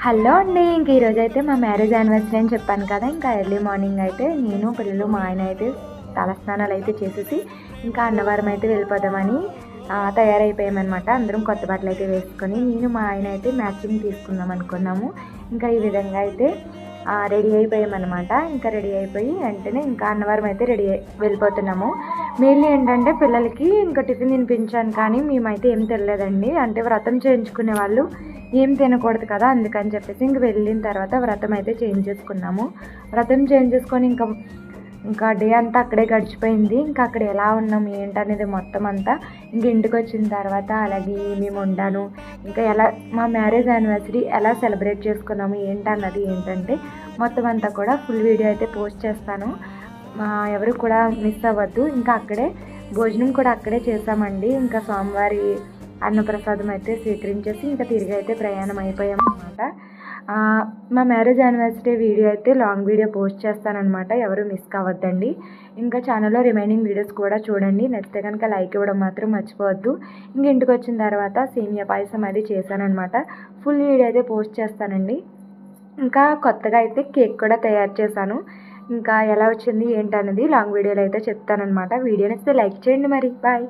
Hello అండి. ఇంక ఈరోజైతే మా మ్యారేజ్ యానివర్సరీ అని చెప్పాను కదా. ఇంకా ఎర్లీ మార్నింగ్ అయితే నేను పిల్లలు మా ఆయన అయితే తలస్నానాలు అయితే చేసేసి ఇంకా అన్నవరం అయితే వెళ్ళిపోదామని తయారైపోయామన్నమాట. అందరం కొత్త బట్టలు అయితే వేసుకొని నేను మా ఆయన అయితే మ్యాచింగ్ తీసుకుందాం అనుకున్నాము. ఇంకా ఈ విధంగా అయితే రెడీ అయిపోయామన్నమాట. ఇంకా రెడీ అయిపోయి వెంటనే ఇంకా అన్నవరం అయితే వెళ్ళిపోతున్నాము. మెయిన్లీ ఏంటంటే పిల్లలకి ఇంకా టిఫిన్ తినిపించాను, కానీ మేమైతే ఏం తినలేదండి. అంటే వ్రతం చేయించుకునే వాళ్ళు ఏం తినకూడదు కదా, అందుకని చెప్పేసి ఇంక వెళ్ళిన తర్వాత వ్రతం అయితే చేయించేసుకున్నాము. వ్రతం చేయించేసుకొని ఇంకా డే అంతా అక్కడే గడిచిపోయింది. ఇంకా అక్కడ ఎలా ఉన్నాం ఏంటనేది మొత్తం అంతా ఇంక ఇంటికి వచ్చిన తర్వాత అలాగే ఏమేమి వండాను, ఇంకా ఎలా మా మ్యారేజ్ యానివర్సరీ ఎలా సెలబ్రేట్ చేసుకున్నాము ఏంటన్నది ఏంటంటే మొత్తం అంతా కూడా ఫుల్ వీడియో అయితే పోస్ట్ చేస్తాను. ఎవరు కూడా మిస్ అవ్వద్దు. ఇంకా అక్కడే భోజనం కూడా అక్కడే చేసామండి. ఇంకా స్వామివారి అన్నప్రసాదం అయితే స్వీకరించేసి ఇంకా తిరిగి అయితే ప్రయాణం అయిపోయామన్నమాట. మా మ్యారేజ్ యానివర్సరీ వీడియో అయితే లాంగ్ వీడియో పోస్ట్ చేస్తానన్నమాట, ఎవరు మిస్ కావద్దండి. ఇంకా ఛానల్లో రిమైనింగ్ వీడియోస్ కూడా చూడండి. నచ్చితే కనుక లైక్ ఇవ్వడం మాత్రం మర్చిపోవద్దు. ఇంక ఇంటికి వచ్చిన తర్వాత సేమియా పాయసం అది చేశానన్నమాట. ఫుల్ వీడియో అయితే పోస్ట్ చేస్తానండి. ఇంకా కొత్తగా అయితే కేక్ కూడా తయారు చేశాను. ఇంకా ఎలా వచ్చింది ఏంటన్నది లాంగ్ వీడియోలో అయితే చెప్తానన్నమాట. వీడియో నచ్చితే లైక్ చేయండి. మరి బాయ్.